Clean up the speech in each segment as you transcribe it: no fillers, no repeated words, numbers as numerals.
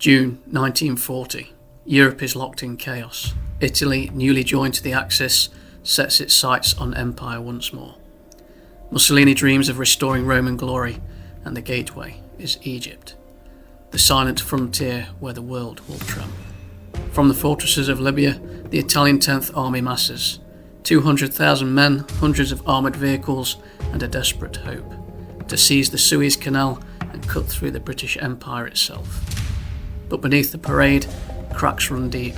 June 1940. Europe is locked in chaos. Italy, newly joined to the Axis, sets its sights on empire once more. Mussolini dreams of restoring Roman glory, and the gateway is Egypt, the silent frontier where the world will tramp. From the fortresses of Libya, the Italian 10th Army masses, 200,000 men, hundreds of armoured vehicles, and a desperate hope to seize the Suez Canal and cut through the British Empire itself. But beneath the parade, cracks run deep.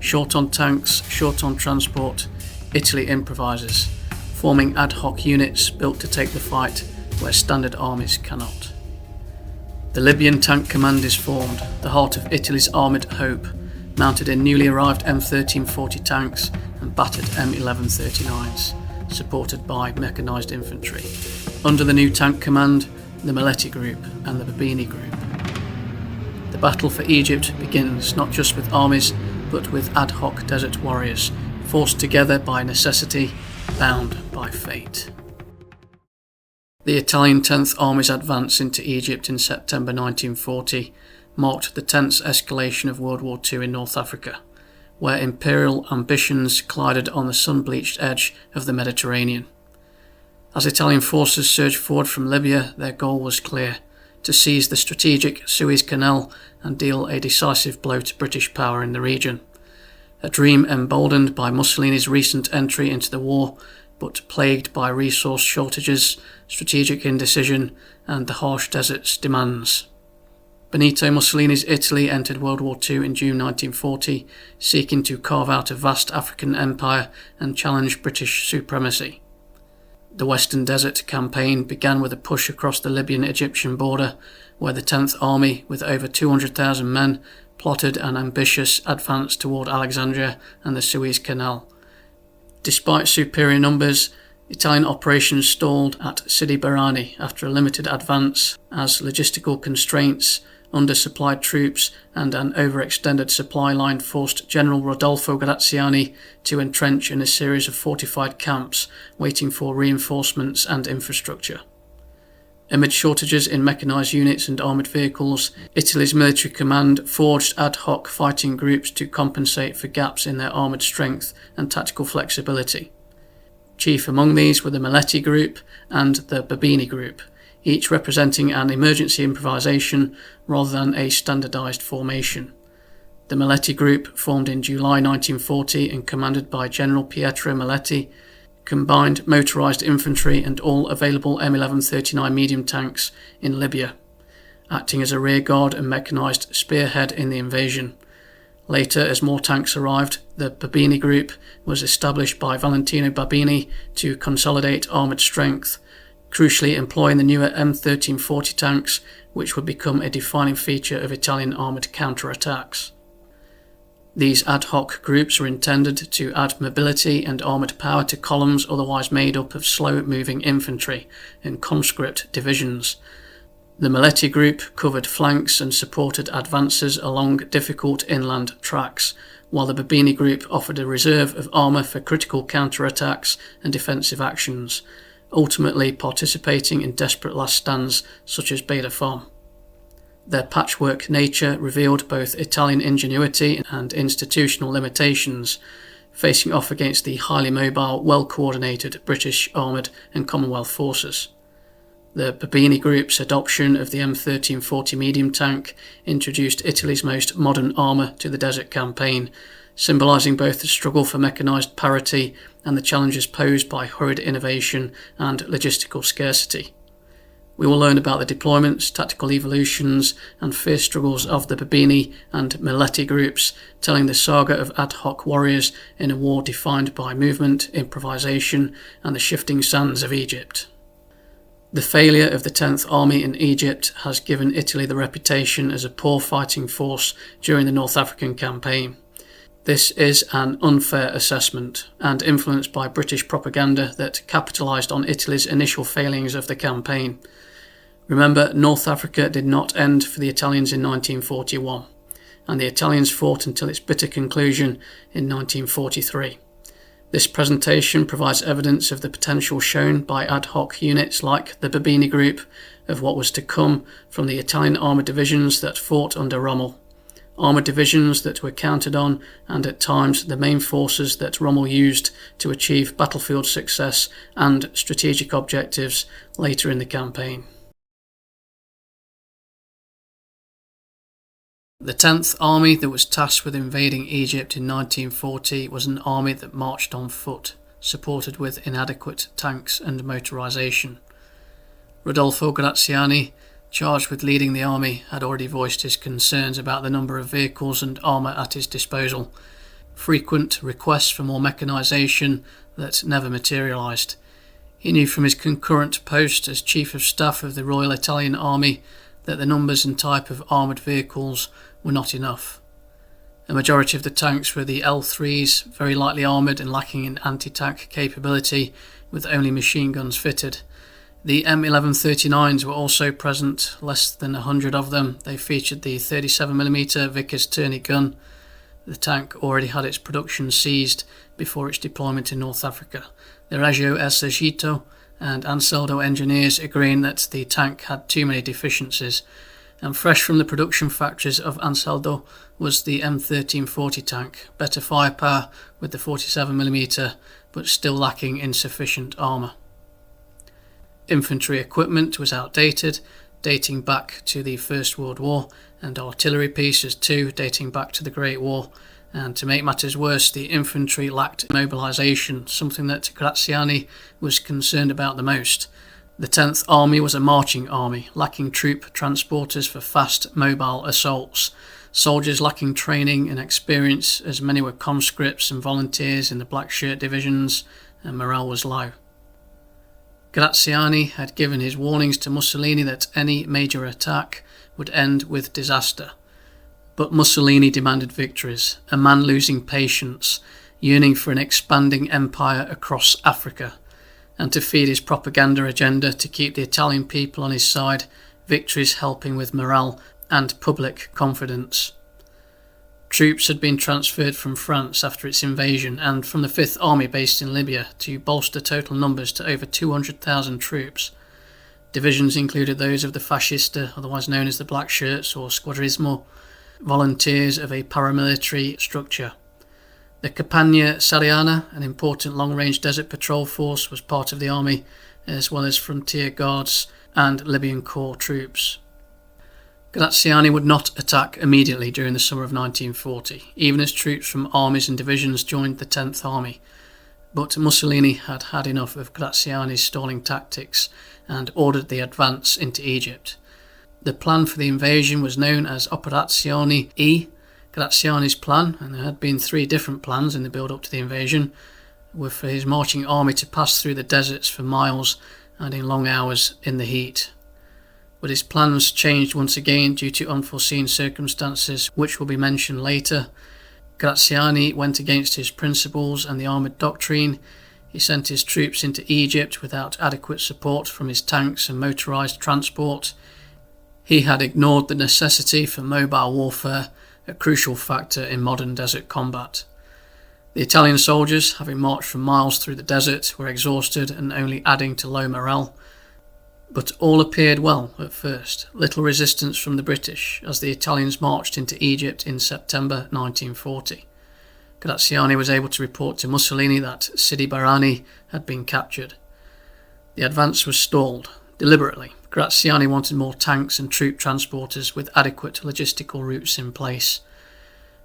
Short on tanks, short on transport, Italy improvises, forming ad hoc units built to take the fight where standard armies cannot. The Libyan Tank Command is formed, the heart of Italy's armoured hope, mounted in newly arrived M1340 tanks and battered M1139s, supported by mechanized infantry. Under the new tank command, the Maletti Group and the Babini Group. The battle for Egypt begins not just with armies, but with ad hoc desert warriors, forced together by necessity, bound by fate. The Italian 10th Army's advance into Egypt in September 1940 marked the tense escalation of World War II in North Africa, where imperial ambitions collided on the sun-bleached edge of the Mediterranean. As Italian forces surged forward from Libya, their goal was clear: to seize the strategic Suez Canal and deal a decisive blow to British power in the region. A dream emboldened by Mussolini's recent entry into the war, but plagued by resource shortages, strategic indecision, and the harsh desert's demands. Benito Mussolini's Italy entered World War II in June 1940, seeking to carve out a vast African empire and challenge British supremacy. The Western Desert Campaign began with a push across the Libyan-Egyptian border, where the 10th Army, with over 200,000 men, plotted an ambitious advance toward Alexandria and the Suez Canal. Despite superior numbers, Italian operations stalled at Sidi Barrani after a limited advance, as logistical constraints, undersupplied troops, and an overextended supply line forced General Rodolfo Graziani to entrench in a series of fortified camps waiting for reinforcements and infrastructure. Amid shortages in mechanized units and armoured vehicles, Italy's military command forged ad hoc fighting groups to compensate for gaps in their armoured strength and tactical flexibility. Chief among these were the Maletti Group and the Babini Group, each representing an emergency improvisation rather than a standardised formation. The Maletti Group, formed in July 1940 and commanded by General Pietro Maletti, combined motorised infantry and all available M1139 medium tanks in Libya, acting as a rearguard and mechanised spearhead in the invasion. Later, as more tanks arrived, the Babini Group was established by Valentino Babini to consolidate armoured strength, crucially employing the newer M1340 tanks, which would become a defining feature of Italian armoured counterattacks. These ad hoc groups were intended to add mobility and armoured power to columns otherwise made up of slow-moving infantry and conscript divisions. The Maletti Group covered flanks and supported advances along difficult inland tracks, while the Babini Group offered a reserve of armour for critical counterattacks and defensive actions, ultimately participating in desperate last stands such as Beta Farm. Their patchwork nature revealed both Italian ingenuity and institutional limitations, facing off against the highly mobile, well-coordinated British armoured and Commonwealth forces. The Babini Group's adoption of the M1340 medium tank introduced Italy's most modern armour to the Desert Campaign, symbolising both the struggle for mechanised parity and the challenges posed by hurried innovation and logistical scarcity. We will learn about the deployments, tactical evolutions, and fierce struggles of the Babini and Maletti groups, telling the saga of ad hoc warriors in a war defined by movement, improvisation, and the shifting sands of Egypt. The failure of the 10th Army in Egypt has given Italy the reputation as a poor fighting force during the North African campaign. This is an unfair assessment and influenced by British propaganda that capitalised on Italy's initial failings of the campaign. Remember, North Africa did not end for the Italians in 1941, and the Italians fought until its bitter conclusion in 1943. This presentation provides evidence of the potential shown by ad hoc units like the Babini Group of what was to come from the Italian armoured divisions that fought under Rommel. armoured divisions that were counted on and at times the main forces that Rommel used to achieve battlefield success and strategic objectives later in the campaign. The 10th Army that was tasked with invading Egypt in 1940 was an army that marched on foot, supported with inadequate tanks and motorisation. Rodolfo Graziani, charged with leading the army, had already voiced his concerns about the number of vehicles and armour at his disposal, frequent requests for more mechanisation that never materialised. He knew from his concurrent post as Chief of Staff of the Royal Italian Army that the numbers and type of armoured vehicles were not enough. A majority of the tanks were the L3s, very lightly armoured and lacking in anti-tank capability, with only machine guns fitted. The M1139s were also present, less than 100 of them. They featured the 37mm Vickers Turney gun. The tank already had its production seized before its deployment in North Africa. The Reggio Esercito and Ansaldo engineers agreeing that the tank had too many deficiencies, and fresh from the production factories of Ansaldo was the M1340 tank, better firepower with the 47mm, but still lacking in sufficient armour. Infantry equipment was outdated, dating back to the First World War, and artillery pieces too, dating back to the Great War. And to make matters worse, the infantry lacked mobilisation, something that Graziani was concerned about the most. The 10th Army was a marching army, lacking troop transporters for fast, mobile assaults. Soldiers lacking training and experience, as many were conscripts and volunteers in the black shirt divisions, and morale was low. Graziani had given his warnings to Mussolini that any major attack would end with disaster. But Mussolini demanded victories, a man losing patience, yearning for an expanding empire across Africa, and to feed his propaganda agenda to keep the Italian people on his side, victories helping with morale and public confidence. Troops had been transferred from France after its invasion and from the 5th Army based in Libya to bolster total numbers to over 200,000 troops. Divisions included those of the Fascista, otherwise known as the Black Shirts or Squadrismo, volunteers of a paramilitary structure. The Campagna Saliana, an important long-range desert patrol force, was part of the army, as well as frontier guards and Libyan Corps troops. Graziani would not attack immediately during the summer of 1940, even as troops from armies and divisions joined the 10th Army. But Mussolini had had enough of Graziani's stalling tactics and ordered the advance into Egypt. The plan for the invasion was known as Operazione I. Graziani's plan, and there had been 3 different plans in the build-up to the invasion, were for his marching army to pass through the deserts for miles and in long hours in the heat. But his plans changed once again due to unforeseen circumstances, which will be mentioned later. Graziani went against his principles and the armoured doctrine. He sent his troops into Egypt without adequate support from his tanks and motorised transport. He had ignored the necessity for mobile warfare, a crucial factor in modern desert combat. The Italian soldiers, having marched for miles through the desert, were exhausted and only adding to low morale. But all appeared well at first. Little resistance from the British as the Italians marched into Egypt in September 1940. Graziani was able to report to Mussolini that Sidi Barrani had been captured. The advance was stalled, deliberately. Graziani wanted more tanks and troop transporters with adequate logistical routes in place.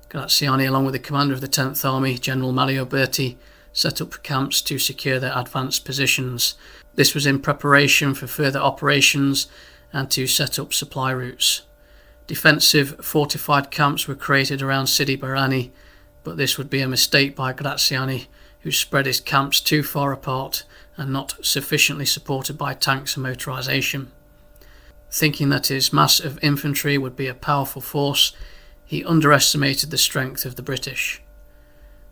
Graziani, along with the commander of the 10th Army, General Mario Berti, set up camps to secure their advanced positions. This was in preparation for further operations and to set up supply routes. Defensive fortified camps were created around Sidi Barrani, but this would be a mistake by Graziani, who spread his camps too far apart and not sufficiently supported by tanks and motorisation. Thinking that his mass of infantry would be a powerful force, he underestimated the strength of the British.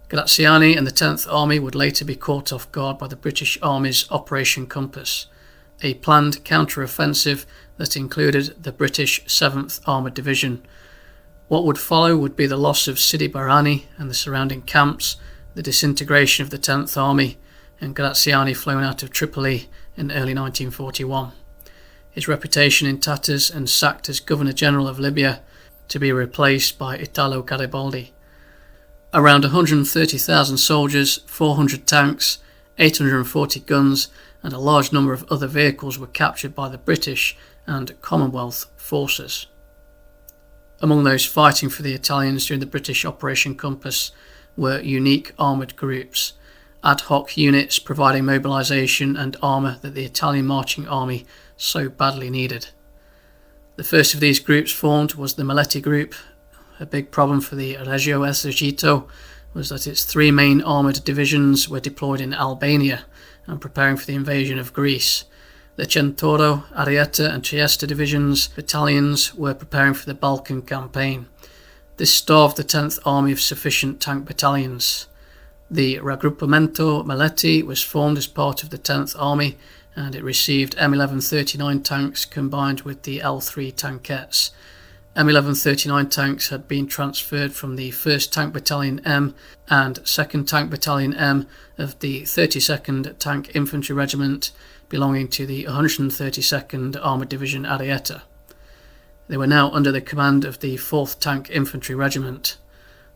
Graziani and the 10th Army would later be caught off guard by the British Army's Operation Compass, a planned counter-offensive that included the British 7th Armoured Division. What would follow would be the loss of Sidi Barrani and the surrounding camps, the disintegration of the 10th Army, and Graziani flown out of Tripoli in early 1941. His reputation in tatters and sacked as Governor-General of Libya, to be replaced by Italo Garibaldi. Around 130,000 soldiers, 400 tanks, 840 guns and a large number of other vehicles were captured by the British and Commonwealth forces. Among those fighting for the Italians during the British Operation Compass were unique armoured groups, ad hoc units providing mobilisation and armour that the Italian marching army so badly needed. The first of these groups formed was the Maletti group. A big problem for the Regio Esercito was that its three main armoured divisions were deployed in Albania and preparing for the invasion of Greece. The Centauro, Ariete and Trieste battalions were preparing for the Balkan campaign. This starved the 10th Army of sufficient tank battalions. The Raggruppamento Maletti was formed as part of the 10th Army and it received M1139 tanks combined with the L3 tankettes. M1139 tanks had been transferred from the 1st Tank Battalion M and 2nd Tank Battalion M of the 32nd Tank Infantry Regiment belonging to the 132nd Armoured Division Ariete. They were now under the command of the 4th Tank Infantry Regiment.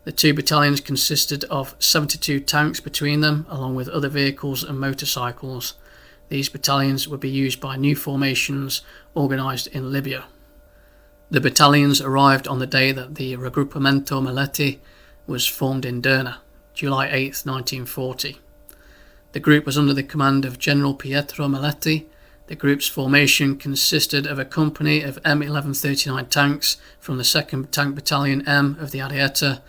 The two battalions consisted of 72 tanks between them, along with other vehicles and motorcycles. These battalions would be used by new formations organised in Libya. The battalions arrived on the day that the Raggruppamento Maletti was formed in Derna, July 8, 1940. The group was under the command of General Pietro Maletti. The group's formation consisted of a company of M1139 tanks from the 2nd Tank Battalion M of the Ariete,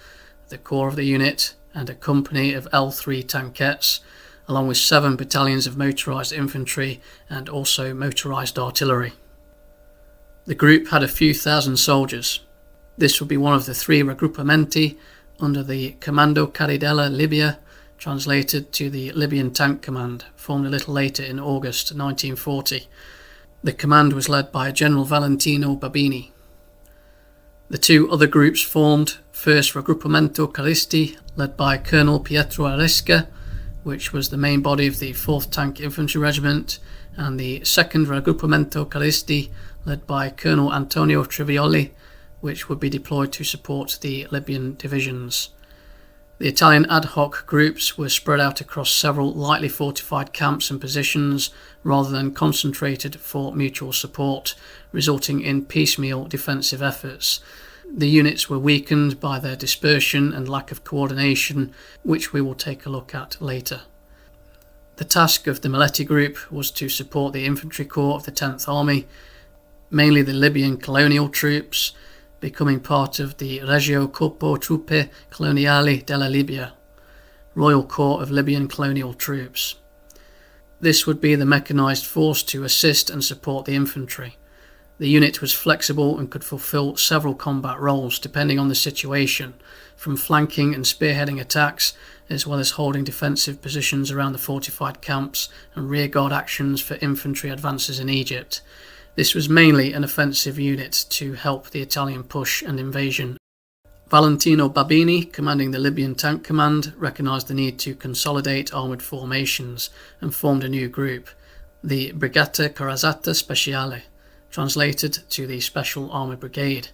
the core of the unit, and a company of L3 tankettes, along with 7 battalions of motorised infantry and also motorised artillery. The group had a few thousand soldiers. This would be one of the 3 raggruppamenti under the Comando Caridella Libia, translated to the Libyan Tank Command, formed a little later in August 1940. The command was led by General Valentino Babini. The 2 other groups formed, first Raggruppamento Caristi, led by Colonel Pietro Aresca, which was the main body of the 4th Tank Infantry Regiment, and the 2nd Raggruppamento Caristi, led by Colonel Antonio Trivioli, which would be deployed to support the Libyan divisions. The Italian ad hoc groups were spread out across several lightly fortified camps and positions rather than concentrated for mutual support, resulting in piecemeal defensive efforts. The units were weakened by their dispersion and lack of coordination, which we will take a look at later. The task of the Maletti group was to support the infantry corps of the 10th Army, mainly the Libyan colonial troops, becoming part of the Regio Corpo Truppe Coloniali della Libia, Royal Corps of Libyan Colonial Troops. This would be the mechanized force to assist and support the infantry. The unit was flexible and could fulfill several combat roles depending on the situation, from flanking and spearheading attacks, as well as holding defensive positions around the fortified camps and rearguard actions for infantry advances in Egypt. This was mainly an offensive unit to help the Italian push and invasion. Valentino Babini, commanding the Libyan Tank Command, recognised the need to consolidate armoured formations and formed a new group, the Brigate Corazzata Speciale, translated to the Special Armoured Brigade.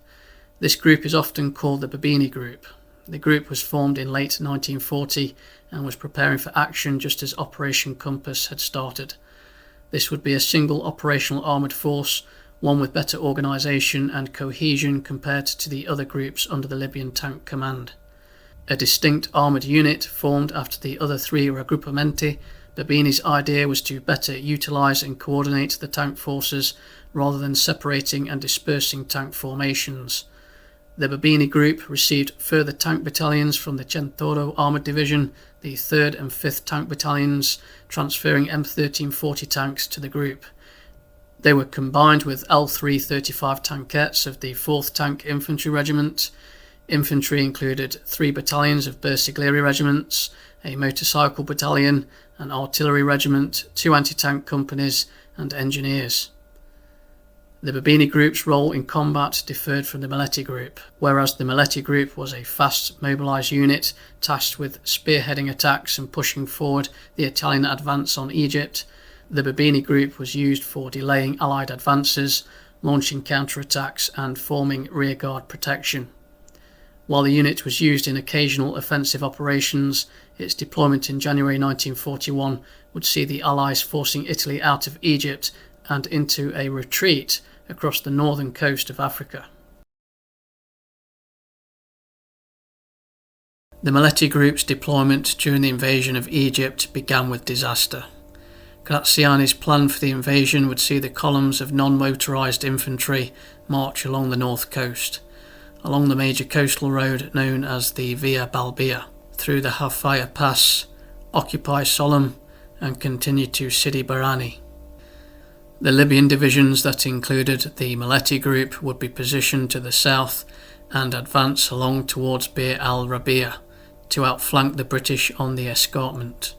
This group is often called the Babini Group. The group was formed in late 1940 and was preparing for action just as Operation Compass had started. This would be a single operational armoured force, one with better organisation and cohesion compared to the other groups under the Libyan Tank Command. A distinct armoured unit formed after the other 3 raggruppamenti. Babini's idea was to better utilise and coordinate the tank forces rather than separating and dispersing tank formations. The Babini group received further tank battalions from the Centauro Armoured Division, the 3rd and 5th Tank Battalions, transferring M1340 tanks to the group. They were combined with L3 35 tankettes of the 4th Tank Infantry Regiment. Infantry included 3 battalions of Bersaglieri regiments, a motorcycle battalion, an artillery regiment, 2 anti-tank companies, and engineers. The Babini group's role in combat differed from the Maletti group, whereas the Maletti group was a fast, mobilised unit tasked with spearheading attacks and pushing forward the Italian advance on Egypt. The Babini group was used for delaying Allied advances, launching counterattacks and forming rearguard protection. While the unit was used in occasional offensive operations, its deployment in January 1941 would see the Allies forcing Italy out of Egypt and into a retreat across the northern coast of Africa. The Maletti Group's deployment during the invasion of Egypt began with disaster. Graziani's plan for the invasion would see the columns of non-motorised infantry march along the north coast, along the major coastal road known as the Via Balbia, through the Hafaya Pass, occupy Sollum, and continue to Sidi Barrani. The Libyan divisions that included the Maletti Group would be positioned to the south and advance along towards Bir al-Rabia to outflank the British on the escarpment.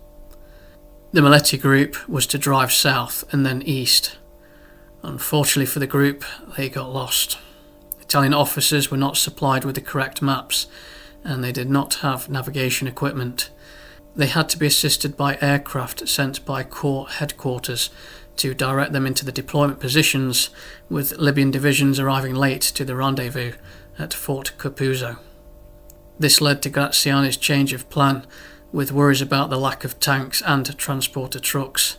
The Maletti Group was to drive south and then east. Unfortunately for the group, they got lost. Italian officers were not supplied with the correct maps, and they did not have navigation equipment. They had to be assisted by aircraft sent by Corps headquarters to direct them into the deployment positions, with Libyan divisions arriving late to the rendezvous at Fort Capuzzo. This led to Graziani's change of plan, with worries about the lack of tanks and transporter trucks.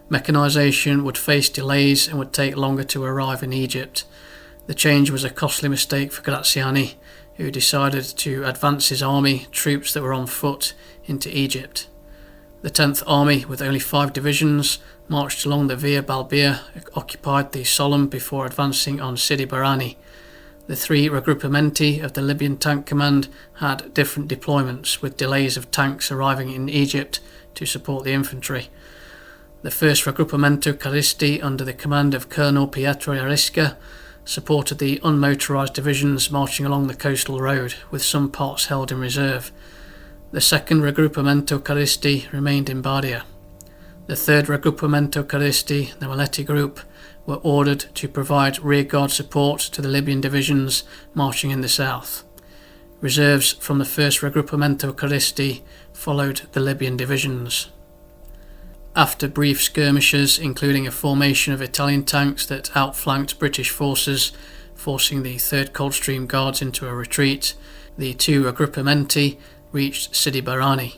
Mechanisation would face delays and would take longer to arrive in Egypt. The change was a costly mistake for Graziani, who decided to advance his army, troops that were on foot, into Egypt. The 10th Army, with only 5 divisions, marched along the Via Balbia, occupied the Sollum before advancing on Sidi Barrani. The 3 raggruppamenti of the Libyan Tank Command had different deployments, with delays of tanks arriving in Egypt to support the infantry. The 1st Raggruppamento Caristi, under the command of Colonel Pietro Yarisca, supported the unmotorised divisions marching along the coastal road, with some parts held in reserve. The 2nd Raggruppamento Caristi remained in Bardia. The 3rd Raggruppamento Caristi, the Maletti Group, were ordered to provide rearguard support to the Libyan divisions marching in the south. Reserves from the 1st Raggruppamento Caristi followed the Libyan divisions. After brief skirmishes, including a formation of Italian tanks that outflanked British forces, forcing the 3rd Coldstream Guards into a retreat, the 2 raggruppamenti reached Sidi Barrani.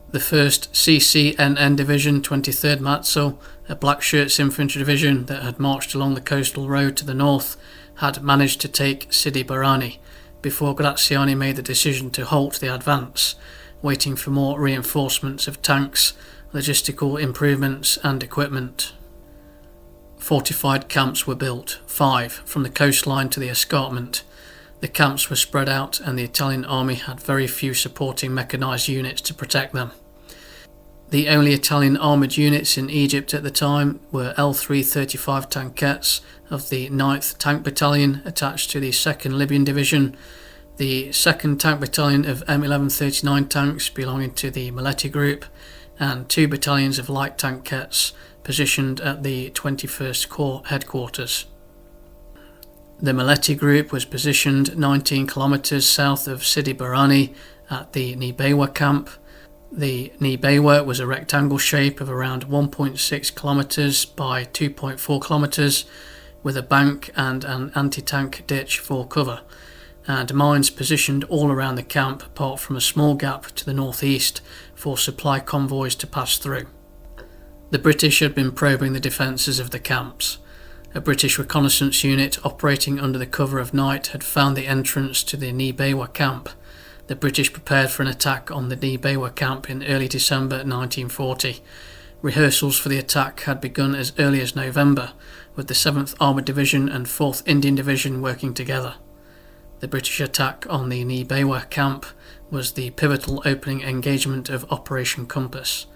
The 1st CCNN Division, 23rd Mazzo, a Black Shirts infantry division that had marched along the coastal road to the north, had managed to take Sidi Barrani before Graziani made the decision to halt the advance, waiting for more reinforcements of tanks, logistical improvements and equipment. Fortified camps were built, 5 from the coastline to the escarpment. The camps were spread out and the Italian army had very few supporting mechanised units to protect them. The only Italian armoured units in Egypt at the time were L335 tankettes of the 9th Tank Battalion attached to the 2nd Libyan Division, the 2nd Tank Battalion of M1139 tanks belonging to the Maletti Group, and 2 battalions of light tankettes positioned at the 21st Corps headquarters. The Maletti Group was positioned 19 kilometres south of Sidi Barrani at the Nibewa camp. The Nibewa was a rectangle shape of around 1.6 kilometres by 2.4 kilometres, with a bank and an anti-tank ditch for cover, and mines positioned all around the camp apart from a small gap to the northeast for supply convoys to pass through. The British had been probing the defences of the camps. A British reconnaissance unit operating under the cover of night had found the entrance to the Nibewa camp. The British prepared for an attack on the Nibewa camp in early December 1940. Rehearsals for the attack had begun as early as November, with the 7th Armoured Division and 4th Indian Division working together. The British attack on the Nibewa camp was the pivotal opening engagement of Operation Compass.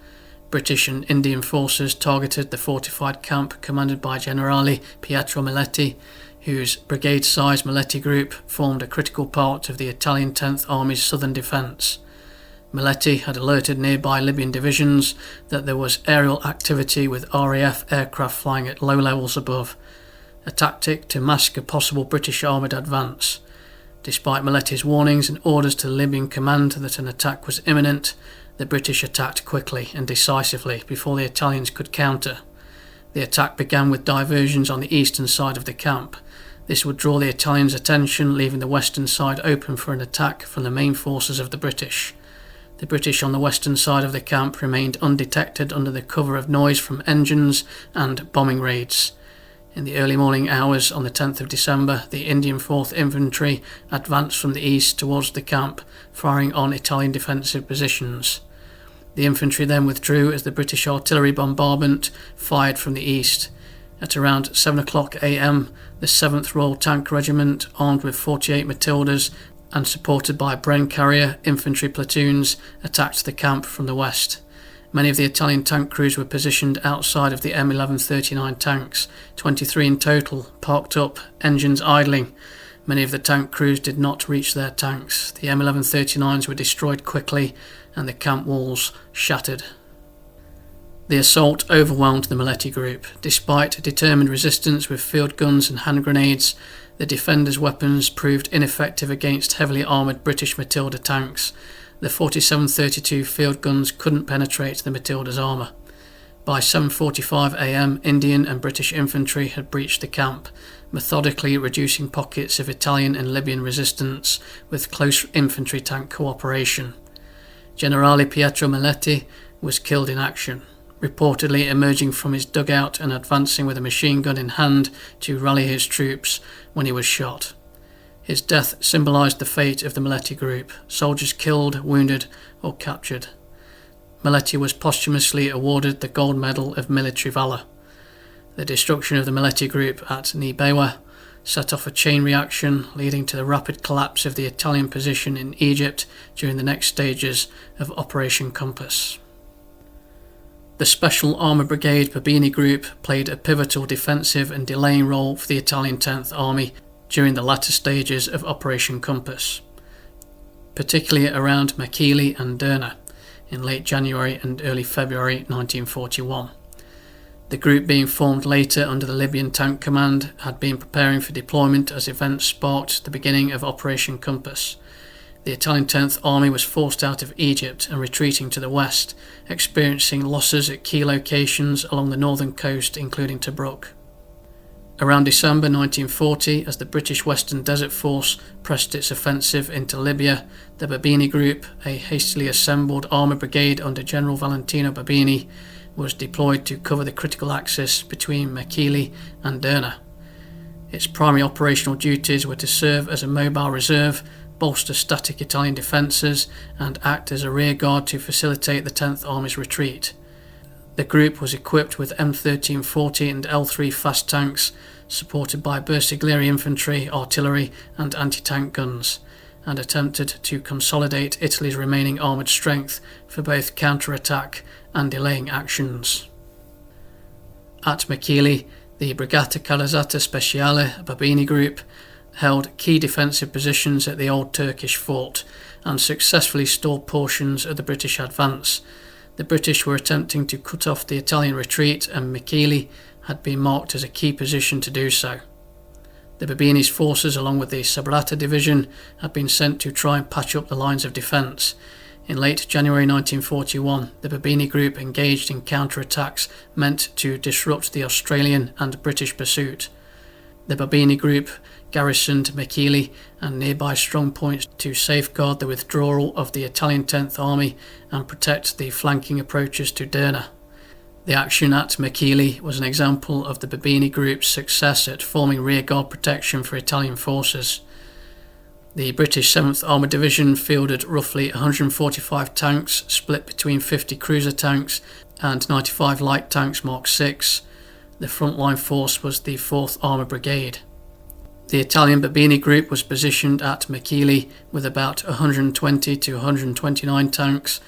British and Indian forces targeted the fortified camp commanded by Generale Pietro Maletti, whose brigade-sized Maletti Group formed a critical part of the Italian 10th Army's southern defence. Maletti had alerted nearby Libyan divisions that there was aerial activity with RAF aircraft flying at low levels above, a tactic to mask a possible British armoured advance. Despite Maletti's warnings and orders to the Libyan command that an attack was imminent, the British attacked quickly and decisively before the Italians could counter. The attack began with diversions on the eastern side of the camp. This would draw the Italians' attention, leaving the western side open for an attack from the main forces of the British. The British on the western side of the camp remained undetected under the cover of noise from engines and bombing raids. In the early morning hours on the 10th of December, the Indian 4th Infantry advanced from the east towards the camp, firing on Italian defensive positions. The infantry then withdrew as the British artillery bombardment fired from the east. At around 7 o'clock a.m, the 7th Royal Tank Regiment, armed with 48 Matildas and supported by Bren carrier infantry platoons, attacked the camp from the west. Many of the Italian tank crews were positioned outside of the M1139 tanks, 23 in total, parked up, engines idling. Many of the tank crews did not reach their tanks. The M1139s were destroyed quickly and the camp walls shattered. The assault overwhelmed the Maletti group. Despite determined resistance with field guns and hand grenades, the defenders' weapons proved ineffective against heavily armoured British Matilda tanks. The 47-32 field guns couldn't penetrate the Matilda's armour. By 7:45 a.m, Indian and British infantry had breached the camp, methodically reducing pockets of Italian and Libyan resistance with close infantry tank cooperation. Generale Pietro Maletti was killed in action, reportedly emerging from his dugout and advancing with a machine gun in hand to rally his troops when he was shot. His death symbolised the fate of the Maletti group, soldiers killed, wounded or captured. Maletti was posthumously awarded the Gold Medal of Military Valour. The destruction of the Maletti group at Nibewa set off a chain reaction leading to the rapid collapse of the Italian position in Egypt during the next stages of Operation Compass. The Special Armoured Brigade Babini Group played a pivotal defensive and delaying role for the Italian 10th Army during the latter stages of Operation Compass, particularly around Mekili and Derna in late January and early February 1941. The group, being formed later under the Libyan Tank Command, had been preparing for deployment as events sparked the beginning of Operation Compass. The Italian 10th Army was forced out of Egypt and retreating to the west, experiencing losses at key locations along the northern coast, including Tobruk. Around December 1940, as the British Western Desert Force pressed its offensive into Libya, the Babini Group, a hastily assembled armoured brigade under General Valentino Babini, was deployed to cover the critical axis between Mekili and Derna. Its primary operational duties were to serve as a mobile reserve, bolster static Italian defences, and act as a rearguard to facilitate the 10th Army's retreat. The group was equipped with M1340 and L3 fast tanks, supported by Bersaglieri infantry, artillery and anti-tank guns, and attempted to consolidate Italy's remaining armoured strength for both counter-attack and delaying actions. At Mekili, the Brigata Corazzata Speciale Babini Group held key defensive positions at the old Turkish fort and successfully stalled portions of the British advance. The British were attempting to cut off the Italian retreat, and Mekili had been marked as a key position to do so. The Babini's forces, along with the Sabrata Division, had been sent to try and patch up the lines of defence. In late January 1941, the Babini Group engaged in counter-attacks meant to disrupt the Australian and British pursuit. The Babini Group garrisoned Mekili and nearby strong points to safeguard the withdrawal of the Italian 10th Army and protect the flanking approaches to Derna. The action at Mekili was an example of the Babini Group's success at forming rearguard protection for Italian forces. The British 7th Armoured Division fielded roughly 145 tanks, split between 50 cruiser tanks and 95 light tanks Mark VI. The frontline force was the 4th Armoured Brigade. The Italian Babini Group was positioned at Mekili with about 120 to 129 tanks,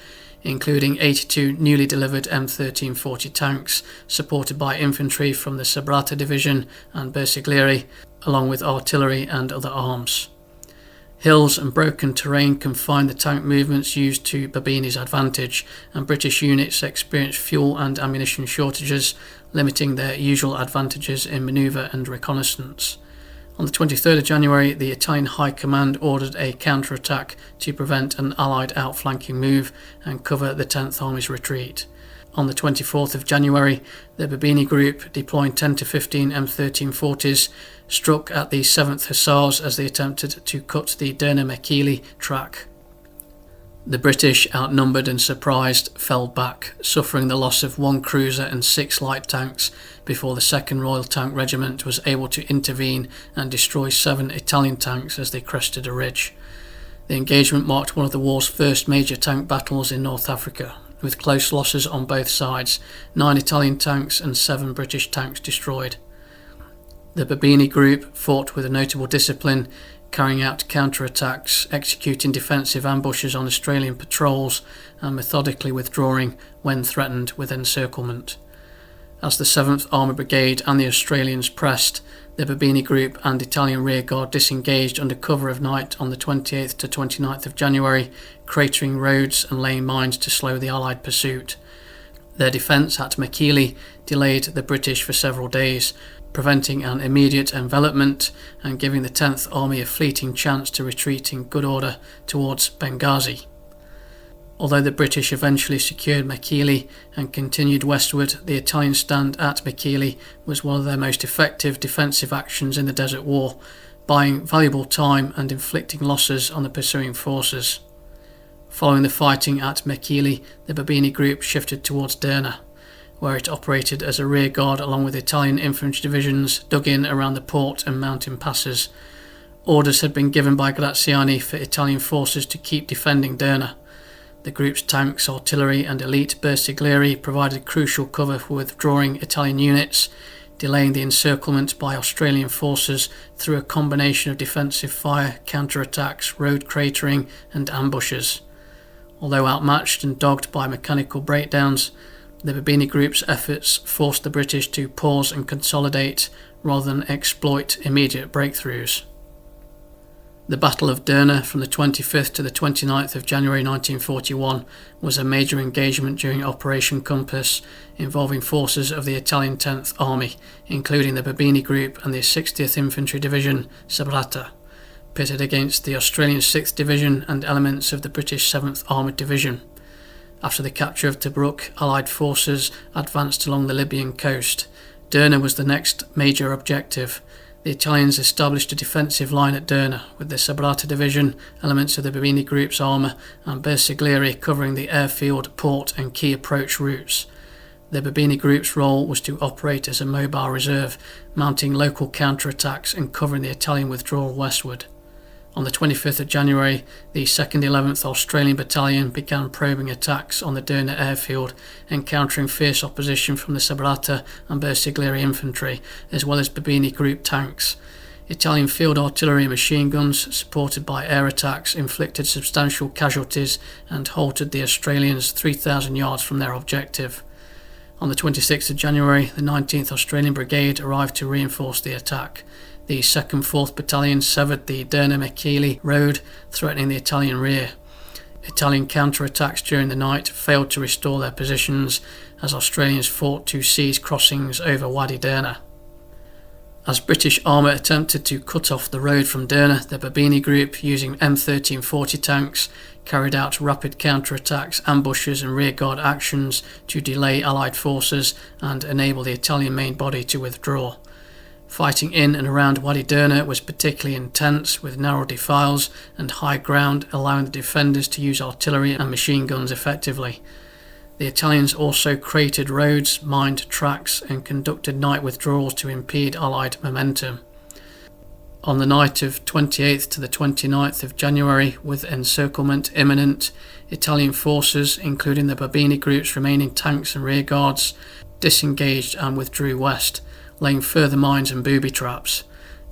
including 82 newly delivered M1340 tanks, supported by infantry from the Sabrata Division and Bersaglieri, along with artillery and other arms. Hills and broken terrain confined the tank movements used to Babini's advantage, and British units experienced fuel and ammunition shortages, limiting their usual advantages in manoeuvre and reconnaissance. On the 23rd of January, the Italian High Command ordered a counter-attack to prevent an Allied outflanking move and cover the 10th Army's retreat. On the 24th of January, the Babini Group, deploying 10 to 15 M1340s, struck at the 7th Hussars as they attempted to cut the Derna-Mekili track. The British, outnumbered and surprised, fell back, suffering the loss of 1 cruiser and 6 light tanks before the 2nd Royal Tank Regiment was able to intervene and destroy 7 Italian tanks as they crested a ridge. The engagement marked one of the war's first major tank battles in North Africa, with close losses on both sides, 9 Italian tanks and 7 British tanks destroyed. The Babini Group fought with a notable discipline, carrying out counter-attacks, executing defensive ambushes on Australian patrols, and methodically withdrawing when threatened with encirclement. As the 7th Armoured Brigade and the Australians pressed, the Babini Group and Italian rearguard disengaged under cover of night on the 28th to 29th of January, cratering roads and laying mines to slow the Allied pursuit. Their defence at Mekili delayed the British for several days, preventing an immediate envelopment and giving the 10th Army a fleeting chance to retreat in good order towards Benghazi. Although the British eventually secured Mekili and continued westward, the Italian stand at Mekili was one of their most effective defensive actions in the Desert War, buying valuable time and inflicting losses on the pursuing forces. Following the fighting at Mekili, the Babini Group shifted towards Derna, where it operated as a rearguard along with Italian infantry divisions dug in around the port and mountain passes. Orders had been given by Graziani for Italian forces to keep defending Derna. The group's tanks, artillery and elite bersaglieri provided crucial cover for withdrawing Italian units, delaying the encirclement by Australian forces through a combination of defensive fire, counter-attacks, road cratering and ambushes. Although outmatched and dogged by mechanical breakdowns, the Babini Group's efforts forced the British to pause and consolidate rather than exploit immediate breakthroughs. The Battle of Derna from the 25th to the 29th of January 1941 was a major engagement during Operation Compass, involving forces of the Italian 10th Army, including the Babini Group and the 60th Infantry Division, Sabrata, pitted against the Australian 6th Division and elements of the British 7th Armoured Division. After the capture of Tobruk, Allied forces advanced along the Libyan coast. Derna was the next major objective. The Italians established a defensive line at Derna, with the Sabrata Division, elements of the Babini Group's armour, and bersaglieri covering the airfield, port and key approach routes. The Babini Group's role was to operate as a mobile reserve, mounting local counter-attacks and covering the Italian withdrawal westward. On the 25th of January, the 2nd 11th Australian Battalion began probing attacks on the Derna airfield, encountering fierce opposition from the Sabrata and bersaglieri infantry, as well as Babini Group tanks. Italian field artillery and machine guns, supported by air attacks, inflicted substantial casualties and halted the Australians 3,000 yards from their objective. On the 26th of January, the 19th Australian Brigade arrived to reinforce the attack. The 2nd 4th Battalion severed the Derna-Mekili road, threatening the Italian rear. Italian counter-attacks during the night failed to restore their positions as Australians fought to seize crossings over Wadi Derna. As British armour attempted to cut off the road from Derna, the Babini Group, using M1340 tanks, carried out rapid counter-attacks, ambushes and rearguard actions to delay Allied forces and enable the Italian main body to withdraw. Fighting in and around Wadi Derna was particularly intense, with narrow defiles and high ground allowing the defenders to use artillery and machine guns effectively. The Italians also cratered roads, mined tracks and conducted night withdrawals to impede Allied momentum. On the night of 28th to the 29th of January, with encirclement imminent, Italian forces, including the Babini Group's remaining tanks and rearguards, disengaged and withdrew west, laying further mines and booby traps.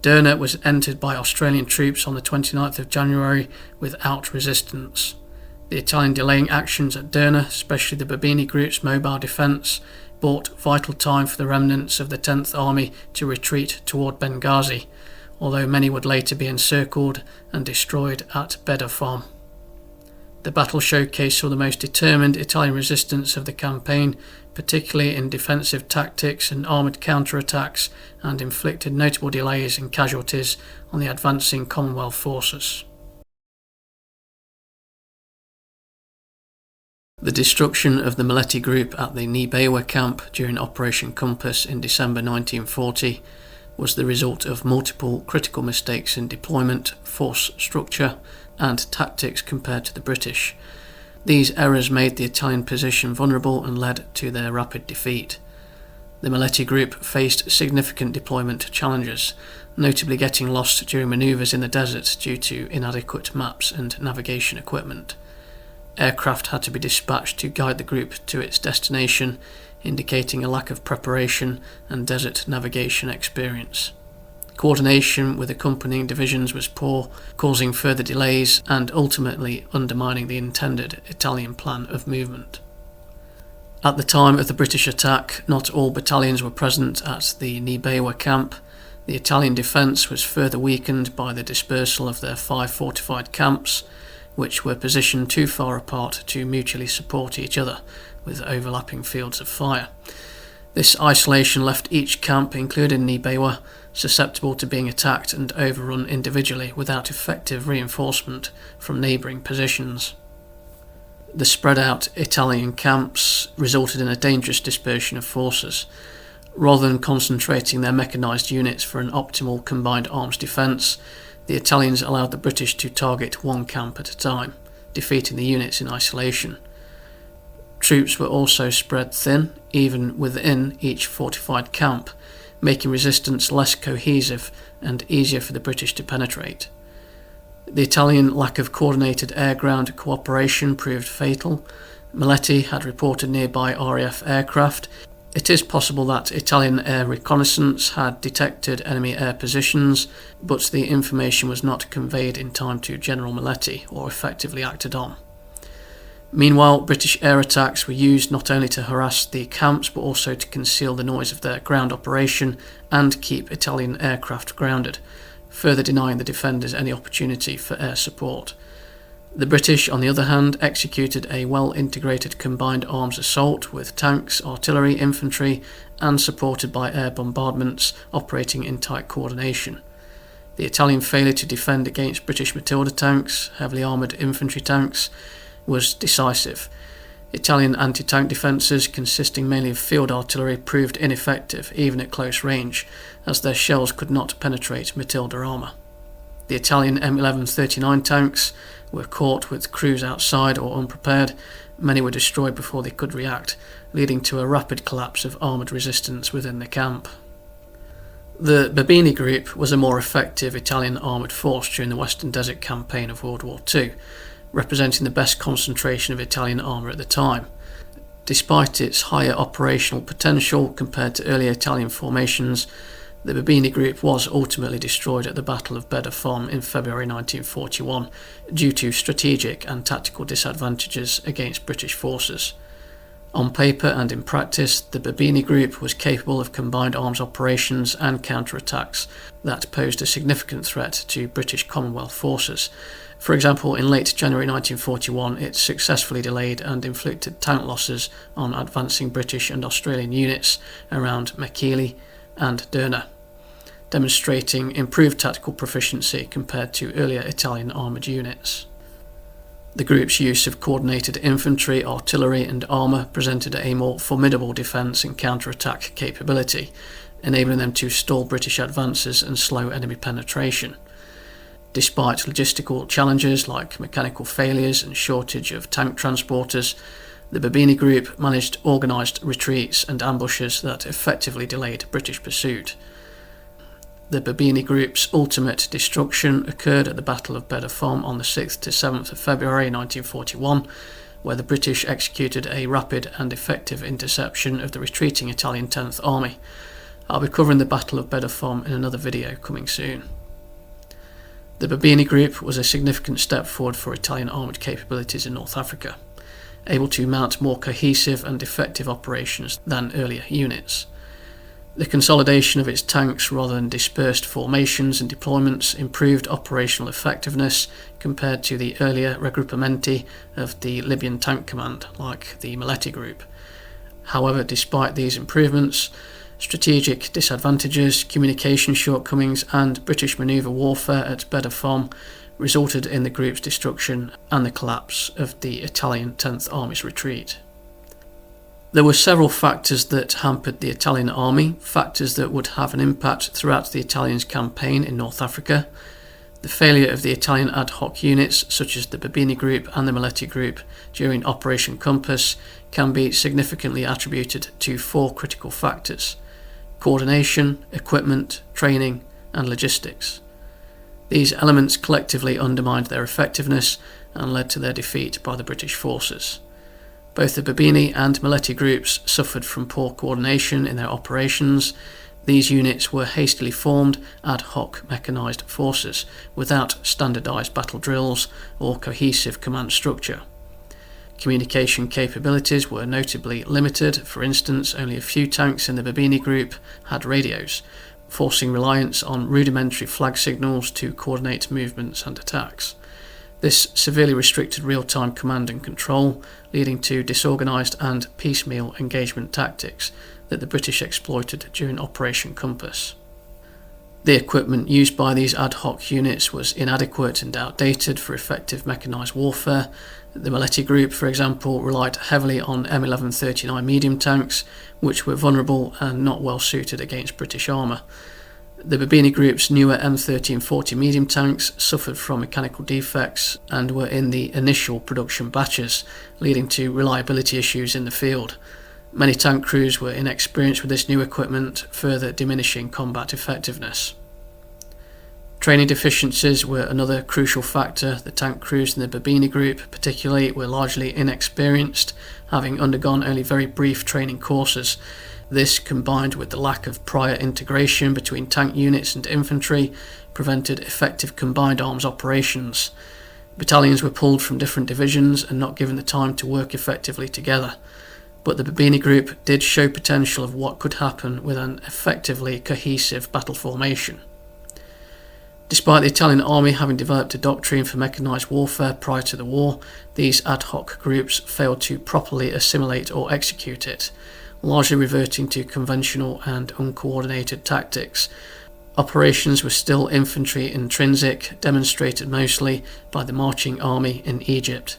Derna was entered by Australian troops on the 29th of January without resistance. The Italian delaying actions at Derna, especially the Babini Group's mobile defence, bought vital time for the remnants of the 10th Army to retreat toward Benghazi, although many would later be encircled and destroyed at Bedafam. The battle showcased some of the most determined Italian resistance of the campaign, particularly in defensive tactics and armoured counter-attacks, and inflicted notable delays and casualties on the advancing Commonwealth forces. The destruction of the Maletti group at the Nibewa camp during Operation Compass in December 1940 was the result of multiple critical mistakes in deployment, force structure and tactics compared to the British. These errors made the Italian position vulnerable and led to their rapid defeat. The Maletti group faced significant deployment challenges, notably getting lost during manoeuvres in the desert due to inadequate maps and navigation equipment. Aircraft had to be dispatched to guide the group to its destination, indicating a lack of preparation and desert navigation experience. Coordination with accompanying divisions was poor, causing further delays and ultimately undermining the intended Italian plan of movement. At the time of the British attack, not all battalions were present at the Nibewa camp. The Italian defence was further weakened by the dispersal of their 5 fortified camps, which were positioned too far apart to mutually support each other, with overlapping fields of fire. This isolation left each camp, including Nibewa, susceptible to being attacked and overrun individually without effective reinforcement from neighbouring positions. The spread out Italian camps resulted in a dangerous dispersion of forces. Rather than concentrating their mechanized units for an optimal combined arms defence, the Italians allowed the British to target one camp at a time, defeating the units in isolation. Troops were also spread thin, even within each fortified camp, making resistance less cohesive and easier for the British to penetrate. The Italian lack of coordinated air-ground cooperation proved fatal. Maletti had reported nearby RAF aircraft. It is possible that Italian air reconnaissance had detected enemy air positions, but the information was not conveyed in time to General Maletti or effectively acted on. Meanwhile, British air attacks were used not only to harass the camps but also to conceal the noise of their ground operation and keep Italian aircraft grounded, further denying the defenders any opportunity for air support. The British, on the other hand, executed a well-integrated combined arms assault with tanks, artillery, infantry, and supported by air bombardments operating in tight coordination. The Italian failure to defend against British Matilda tanks, heavily armoured infantry tanks, was decisive. Italian anti-tank defences, consisting mainly of field artillery, proved ineffective even at close range, as their shells could not penetrate Matilda armour. The Italian M1139 tanks were caught with crews outside or unprepared. Many were destroyed before they could react, leading to a rapid collapse of armoured resistance within the camp. The Babini Group was a more effective Italian armoured force during the Western Desert Campaign of World War II, representing the best concentration of Italian armour at the time. Despite its higher operational potential compared to earlier Italian formations, the Babini Group was ultimately destroyed at the Battle of Beda Fon in February 1941 due to strategic and tactical disadvantages against British forces. On paper and in practice, the Babini Group was capable of combined arms operations and counterattacks that posed a significant threat to British Commonwealth forces. For example, in late January 1941, it successfully delayed and inflicted tank losses on advancing British and Australian units around Mekili and Derna, demonstrating improved tactical proficiency compared to earlier Italian armoured units. The group's use of coordinated infantry, artillery and armour presented a more formidable defence and counter-attack capability, enabling them to stall British advances and slow enemy penetration. Despite logistical challenges like mechanical failures and shortage of tank transporters, the Babini Group managed organised retreats and ambushes that effectively delayed British pursuit. The Babini Group's ultimate destruction occurred at the Battle of Beda Fon on the 6th to 7th of February 1941, where the British executed a rapid and effective interception of the retreating Italian 10th Army. I'll be covering the Battle of Beda Fon in another video coming soon. The Babini Group was a significant step forward for Italian armoured capabilities in North Africa, able to mount more cohesive and effective operations than earlier units. The consolidation of its tanks rather than dispersed formations and deployments improved operational effectiveness compared to the earlier regroupamenti of the Libyan Tank Command, like the Maletti Group. However, despite these improvements, strategic disadvantages, communication shortcomings and British manoeuvre warfare at Beda Fon resulted in the group's destruction and the collapse of the Italian 10th Army's retreat. There were several factors that hampered the Italian army, factors that would have an impact throughout the Italians' campaign in North Africa. The failure of the Italian ad hoc units, such as the Babini Group and the Maletti Group, during Operation Compass, can be significantly attributed to four critical factors: coordination, equipment, training, and logistics. These elements collectively undermined their effectiveness and led to their defeat by the British forces. Both the Babini and Maletti groups suffered from poor coordination in their operations. These units were hastily formed ad hoc mechanized forces without standardized battle drills or cohesive command structure. Communication capabilities were notably limited. For instance, only a few tanks in the Babini group had radios, forcing reliance on rudimentary flag signals to coordinate movements and attacks. This severely restricted real-time command and control, leading to disorganised and piecemeal engagement tactics that the British exploited during Operation Compass. The equipment used by these ad hoc units was inadequate and outdated for effective mechanised warfare. The Maletti Group, for example, relied heavily on M1139 medium tanks, which were vulnerable and not well suited against British armour. The Babini Group's newer M1340 medium tanks suffered from mechanical defects and were in the initial production batches, leading to reliability issues in the field. Many tank crews were inexperienced with this new equipment, further diminishing combat effectiveness. Training deficiencies were another crucial factor. The tank crews in the Babini Group particularly were largely inexperienced, having undergone only very brief training courses. This, combined with the lack of prior integration between tank units and infantry, prevented effective combined arms operations. Battalions were pulled from different divisions and not given the time to work effectively together. But the Babini Group did show potential of what could happen with an effectively cohesive battle formation. Despite the Italian army having developed a doctrine for mechanised warfare prior to the war, these ad hoc groups failed to properly assimilate or execute it, largely reverting to conventional and uncoordinated tactics. Operations were still infantry intrinsic, demonstrated mostly by the marching army in Egypt.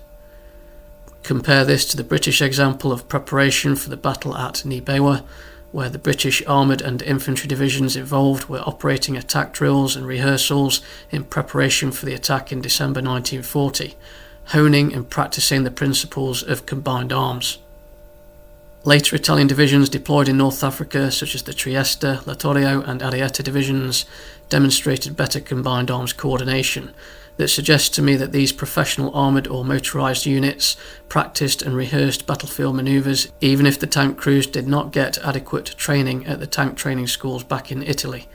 Compare this to the British example of preparation for the battle at Nibewa, where the British armoured and infantry divisions involved were operating attack drills and rehearsals in preparation for the attack in December 1940, honing and practising the principles of combined arms. Later Italian divisions deployed in North Africa, such as the Trieste, Littorio and Ariete divisions, demonstrated better combined arms coordination. That suggests to me that these professional armoured or motorised units practised and rehearsed battlefield manoeuvres, even if the tank crews did not get adequate training at the tank training schools back in Italy.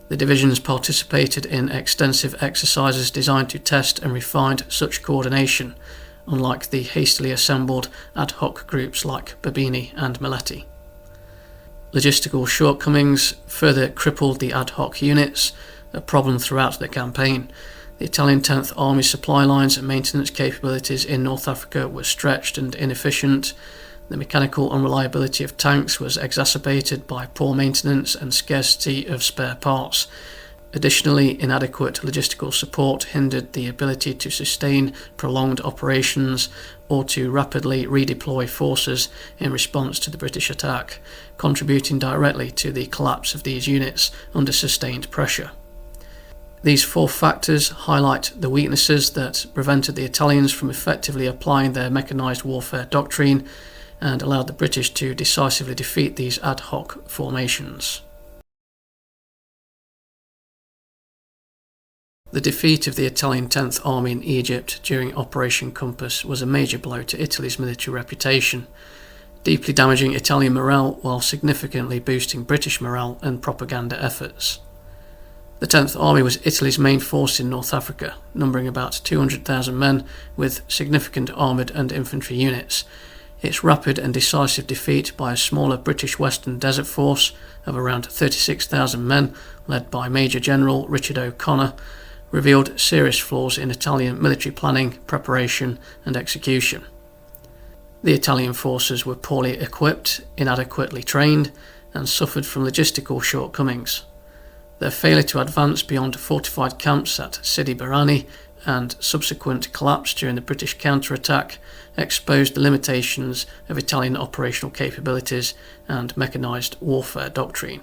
The divisions participated in extensive exercises designed to test and refine such coordination, unlike the hastily assembled ad hoc groups like Babini and Maletti. Logistical shortcomings further crippled the ad hoc units, a problem throughout the campaign. The Italian 10th Army supply lines and maintenance capabilities in North Africa were stretched and inefficient. The mechanical unreliability of tanks was exacerbated by poor maintenance and scarcity of spare parts. Additionally, inadequate logistical support hindered the ability to sustain prolonged operations or to rapidly redeploy forces in response to the British attack, contributing directly to the collapse of these units under sustained pressure. These four factors highlight the weaknesses that prevented the Italians from effectively applying their mechanised warfare doctrine and allowed the British to decisively defeat these ad hoc formations. The defeat of the Italian 10th Army in Egypt during Operation Compass was a major blow to Italy's military reputation, deeply damaging Italian morale while significantly boosting British morale and propaganda efforts. The 10th Army was Italy's main force in North Africa, numbering about 200,000 men with significant armoured and infantry units. Its rapid and decisive defeat by a smaller British Western Desert Force of around 36,000 men, led by Major General Richard O'Connor, revealed serious flaws in Italian military planning, preparation and execution. The Italian forces were poorly equipped, inadequately trained, and suffered from logistical shortcomings. Their failure to advance beyond fortified camps at Sidi Barrani and subsequent collapse during the British counterattack exposed the limitations of Italian operational capabilities and mechanised warfare doctrine.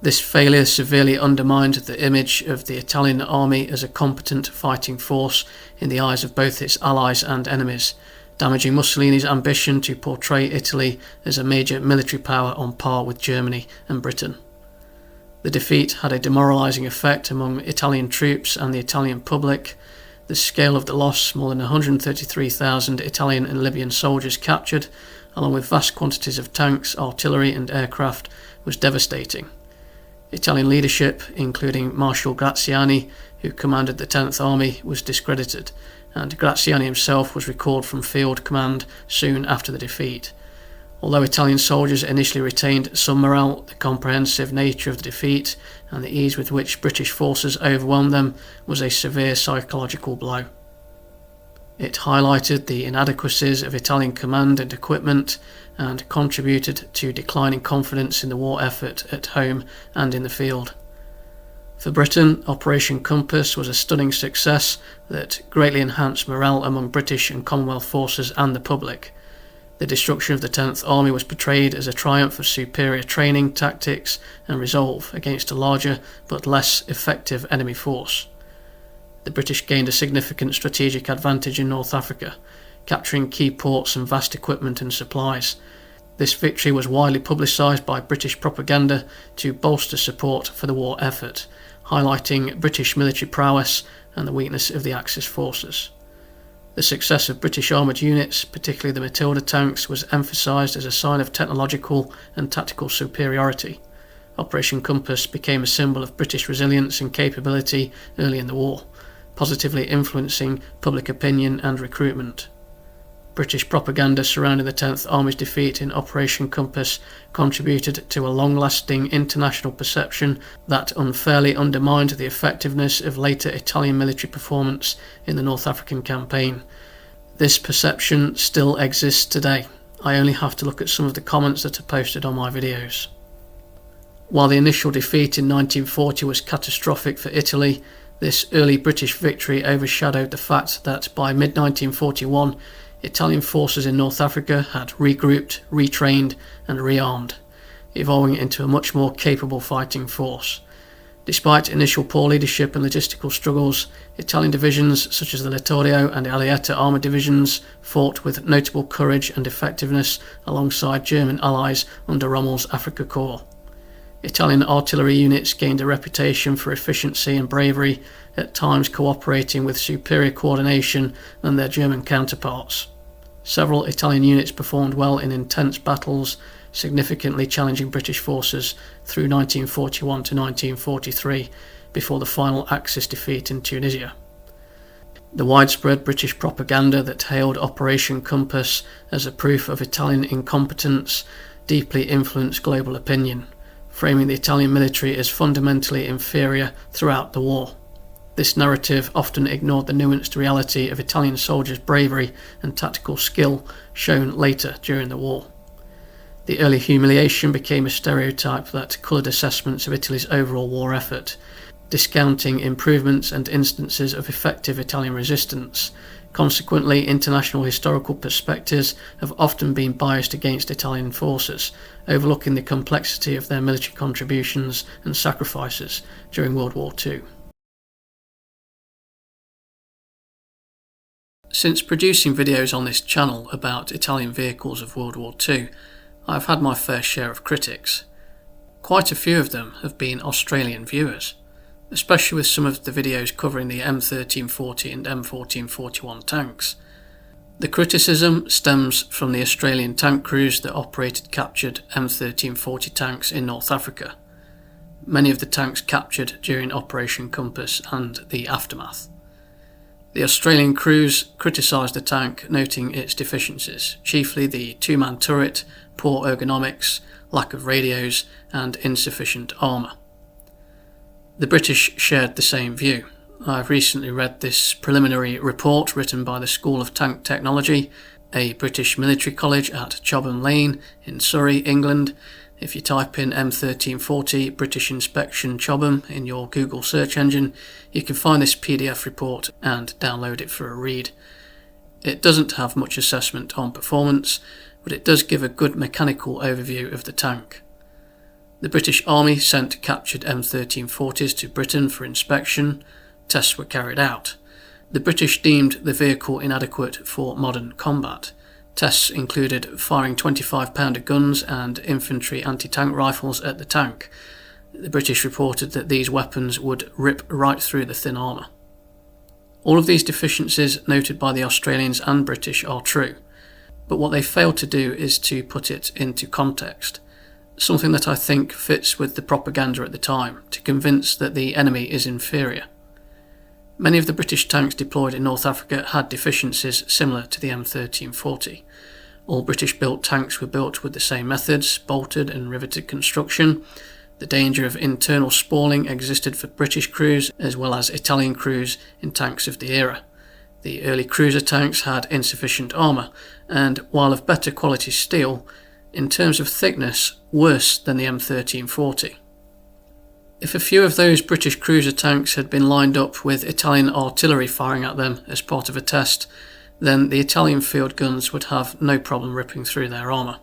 This failure severely undermined the image of the Italian army as a competent fighting force in the eyes of both its allies and enemies, damaging Mussolini's ambition to portray Italy as a major military power on par with Germany and Britain. The defeat had a demoralising effect among Italian troops and the Italian public. The scale of the loss, more than 133,000 Italian and Libyan soldiers captured, along with vast quantities of tanks, artillery and aircraft, was devastating. Italian leadership, including Marshal Graziani, who commanded the 10th Army, was discredited, and Graziani himself was recalled from field command soon after the defeat. Although Italian soldiers initially retained some morale, the comprehensive nature of the defeat and the ease with which British forces overwhelmed them was a severe psychological blow. It highlighted the inadequacies of Italian command and equipment and contributed to declining confidence in the war effort at home and in the field. For Britain, Operation Compass was a stunning success that greatly enhanced morale among British and Commonwealth forces and the public. The destruction of the 10th Army was portrayed as a triumph of superior training, tactics and resolve against a larger but less effective enemy force. The British gained a significant strategic advantage in North Africa, capturing key ports and vast equipment and supplies. This victory was widely publicised by British propaganda to bolster support for the war effort, highlighting British military prowess and the weakness of the Axis forces. The success of British armoured units, particularly the Matilda tanks, was emphasised as a sign of technological and tactical superiority. Operation Compass became a symbol of British resilience and capability early in the war, positively influencing public opinion and recruitment. British propaganda surrounding the 10th Army's defeat in Operation Compass contributed to a long-lasting international perception that unfairly undermined the effectiveness of later Italian military performance in the North African campaign. This perception still exists today. I only have to look at some of the comments that are posted on my videos. While the initial defeat in 1940 was catastrophic for Italy, this early British victory overshadowed the fact that by mid-1941, Italian forces in North Africa had regrouped, retrained and rearmed, evolving into a much more capable fighting force. Despite initial poor leadership and logistical struggles, Italian divisions such as the Littorio and Ariete armoured divisions fought with notable courage and effectiveness alongside German allies under Rommel's Afrika Korps. Italian artillery units gained a reputation for efficiency and bravery, at times cooperating with superior coordination than their German counterparts. Several Italian units performed well in intense battles, significantly challenging British forces through 1941 to 1943, before the final Axis defeat in Tunisia. The widespread British propaganda that hailed Operation Compass as a proof of Italian incompetence deeply influenced global opinion, framing the Italian military as fundamentally inferior throughout the war. This narrative often ignored the nuanced reality of Italian soldiers' bravery and tactical skill shown later during the war. The early humiliation became a stereotype that coloured assessments of Italy's overall war effort, discounting improvements and instances of effective Italian resistance. Consequently, international historical perspectives have often been biased against Italian forces, overlooking the complexity of their military contributions and sacrifices during World War II. Since producing videos on this channel about Italian vehicles of World War II, I've had my fair share of critics. Quite a few of them have been Australian viewers, especially with some of the videos covering the M1340 and M1441 tanks. The criticism stems from the Australian tank crews that operated captured M1340 tanks in North Africa, many of the tanks captured during Operation Compass and the aftermath. The Australian crews criticised the tank, noting its deficiencies, chiefly the two-man turret, poor ergonomics, lack of radios and insufficient armour. The British shared the same view. I've recently read this preliminary report written by the School of Tank Technology, a British military college at Chobham Lane in Surrey, England. If you type in M1340 British Inspection Chobham in your Google search engine, you can find this PDF report and download it for a read. It doesn't have much assessment on performance, but it does give a good mechanical overview of the tank. The British Army sent captured M1340s to Britain for inspection. Tests were carried out. The British deemed the vehicle inadequate for modern combat. Tests included firing 25-pounder guns and infantry anti-tank rifles at the tank. The British reported that these weapons would rip right through the thin armour. All of these deficiencies noted by the Australians and British are true, but what they failed to do is to put it into context, something that I think fits with the propaganda at the time, to convince that the enemy is inferior. Many of the British tanks deployed in North Africa had deficiencies similar to the M1340. All British-built tanks were built with the same methods, bolted and riveted construction. The danger of internal spalling existed for British crews as well as Italian crews in tanks of the era. The early cruiser tanks had insufficient armour, and while of better quality steel, in terms of thickness, worse than the M1340. If a few of those British cruiser tanks had been lined up with Italian artillery firing at them as part of a test, then the Italian field guns would have no problem ripping through their armour.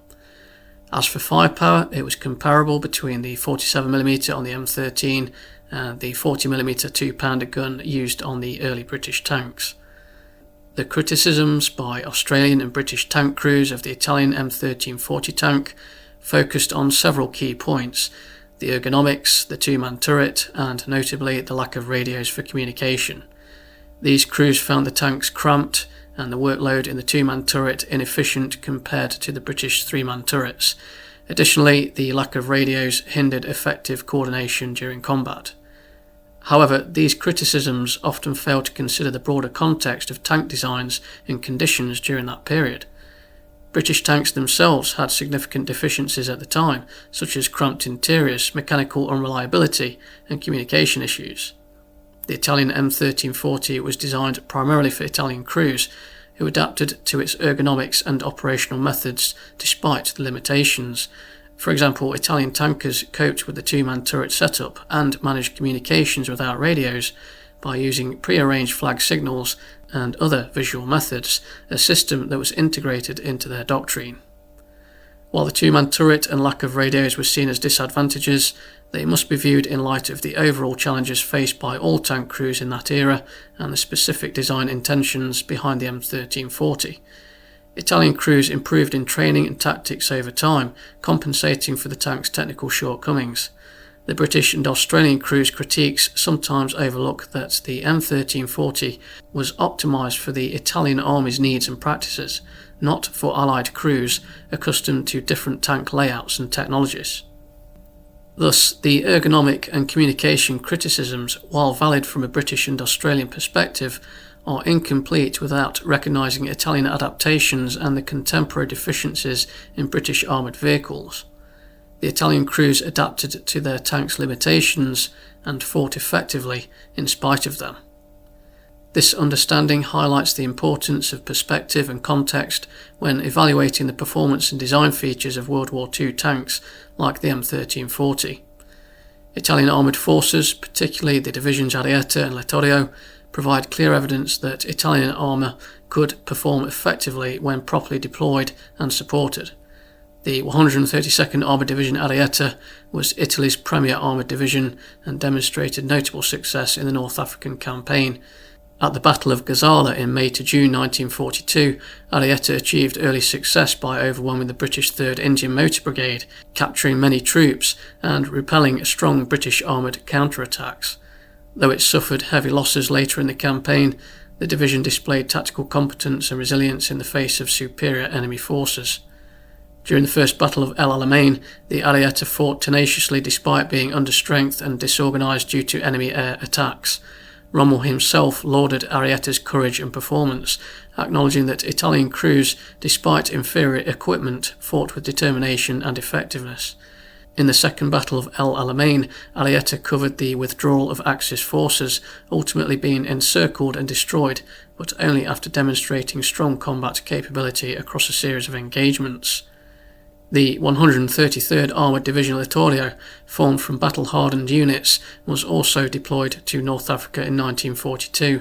As for firepower, it was comparable between the 47mm on the M13 and the 40mm 2-pounder gun used on the early British tanks. The criticisms by Australian and British tank crews of the Italian M1340 tank focused on several key points: the ergonomics, the two-man turret, and notably the lack of radios for communication. These crews found the tanks cramped and the workload in the two-man turret inefficient compared to the British three-man turrets. Additionally, the lack of radios hindered effective coordination during combat. However, these criticisms often fail to consider the broader context of tank designs and conditions during that period. British tanks themselves had significant deficiencies at the time, such as cramped interiors, mechanical unreliability, and communication issues. The Italian M1340 was designed primarily for Italian crews, who adapted to its ergonomics and operational methods despite the limitations. For example, Italian tankers coped with the two-man turret setup and managed communications without radios by using pre-arranged flag signals and other visual methods, a system that was integrated into their doctrine. While the two-man turret and lack of radios were seen as disadvantages, they must be viewed in light of the overall challenges faced by all tank crews in that era and the specific design intentions behind the M1340. Italian crews improved in training and tactics over time, compensating for the tank's technical shortcomings. The British and Australian crews' critiques sometimes overlook that the M1340 was optimised for the Italian Army's needs and practices, not for Allied crews accustomed to different tank layouts and technologies. Thus, the ergonomic and communication criticisms, while valid from a British and Australian perspective, are incomplete without recognising Italian adaptations and the contemporary deficiencies in British armoured vehicles. The Italian crews adapted to their tanks' limitations and fought effectively in spite of them. This understanding highlights the importance of perspective and context when evaluating the performance and design features of World War II tanks like the M1340. Italian armoured forces, particularly the divisions Ariete and Littorio, provide clear evidence that Italian armour could perform effectively when properly deployed and supported. The 132nd Armoured Division Ariete was Italy's premier armoured division and demonstrated notable success in the North African campaign. At the Battle of Gazala in May to June 1942, Ariete achieved early success by overwhelming the British 3rd Indian Motor Brigade, capturing many troops and repelling strong British armoured counterattacks. Though it suffered heavy losses later in the campaign, the division displayed tactical competence and resilience in the face of superior enemy forces. During the First Battle of El Alamein, the Ariete fought tenaciously despite being under strength and disorganised due to enemy air attacks. Rommel himself lauded Ariete's courage and performance, acknowledging that Italian crews, despite inferior equipment, fought with determination and effectiveness. In the Second Battle of El Alamein, Ariete covered the withdrawal of Axis forces, ultimately being encircled and destroyed, but only after demonstrating strong combat capability across a series of engagements. The 133rd Armoured Division Littorio, formed from battle-hardened units, was also deployed to North Africa in 1942.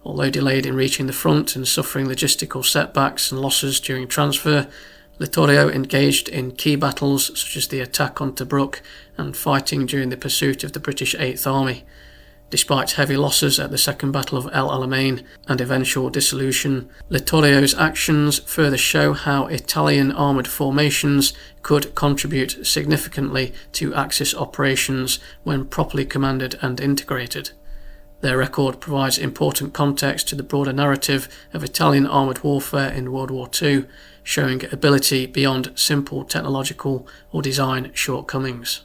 Although delayed in reaching the front and suffering logistical setbacks and losses during transfer, Littorio engaged in key battles such as the attack on Tobruk and fighting during the pursuit of the British 8th Army. Despite heavy losses at the Second Battle of El Alamein and eventual dissolution, Littorio's actions further show how Italian armoured formations could contribute significantly to Axis operations when properly commanded and integrated. Their record provides important context to the broader narrative of Italian armoured warfare in World War II, showing ability beyond simple technological or design shortcomings.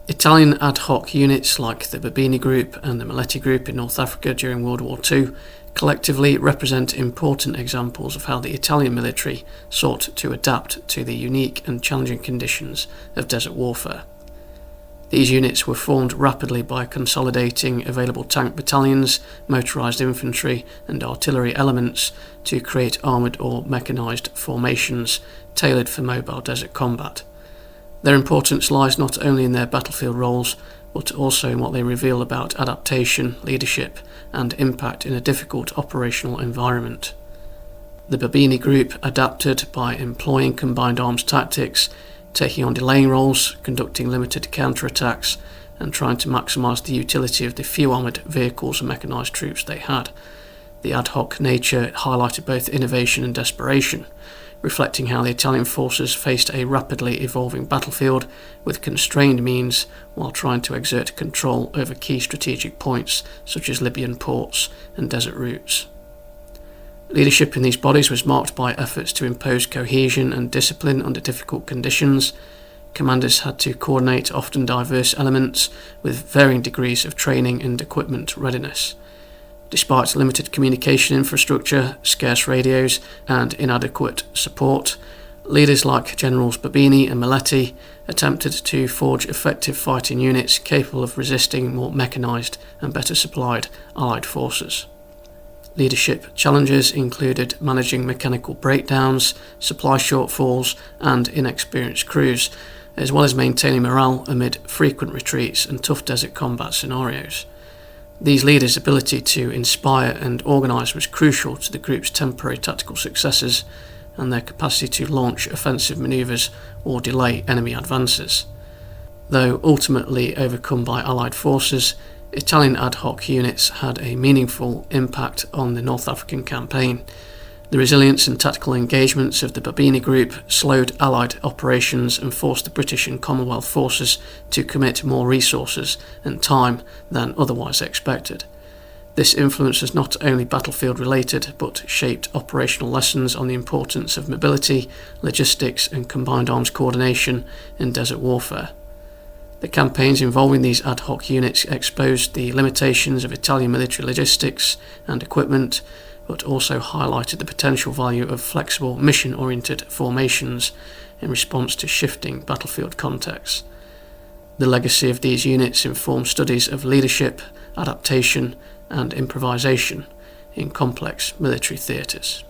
Italian ad hoc units like the Babini Group and the Maletti Group in North Africa during World War II collectively represent important examples of how the Italian military sought to adapt to the unique and challenging conditions of desert warfare. These units were formed rapidly by consolidating available tank battalions, motorised infantry and artillery elements to create armoured or mechanised formations tailored for mobile desert combat. Their importance lies not only in their battlefield roles, but also in what they reveal about adaptation, leadership, and impact in a difficult operational environment. The Babini Group adapted by employing combined arms tactics, taking on delaying roles, conducting limited counterattacks, and trying to maximise the utility of the few armoured vehicles and mechanised troops they had. The ad hoc nature highlighted both innovation and desperation, reflecting how the Italian forces faced a rapidly evolving battlefield with constrained means while trying to exert control over key strategic points such as Libyan ports and desert routes. Leadership in these bodies was marked by efforts to impose cohesion and discipline under difficult conditions. Commanders had to coordinate often diverse elements with varying degrees of training and equipment readiness. Despite limited communication infrastructure, scarce radios, and inadequate support, leaders like Generals Babini and Maletti attempted to forge effective fighting units capable of resisting more mechanised and better supplied Allied forces. Leadership challenges included managing mechanical breakdowns, supply shortfalls, and inexperienced crews, as well as maintaining morale amid frequent retreats and tough desert combat scenarios. These leaders' ability to inspire and organise was crucial to the group's temporary tactical successes and their capacity to launch offensive manoeuvres or delay enemy advances. Though ultimately overcome by Allied forces, Italian ad hoc units had a meaningful impact on the North African campaign. The resilience and tactical engagements of the Babini Group slowed Allied operations and forced the British and Commonwealth forces to commit more resources and time than otherwise expected. This influence was not only battlefield related, but shaped operational lessons on the importance of mobility, logistics and combined arms coordination in desert warfare. The campaigns involving these ad hoc units exposed the limitations of Italian military logistics and equipment, but also highlighted the potential value of flexible, mission-oriented formations in response to shifting battlefield contexts. The legacy of these units informs studies of leadership, adaptation, and improvisation in complex military theatres.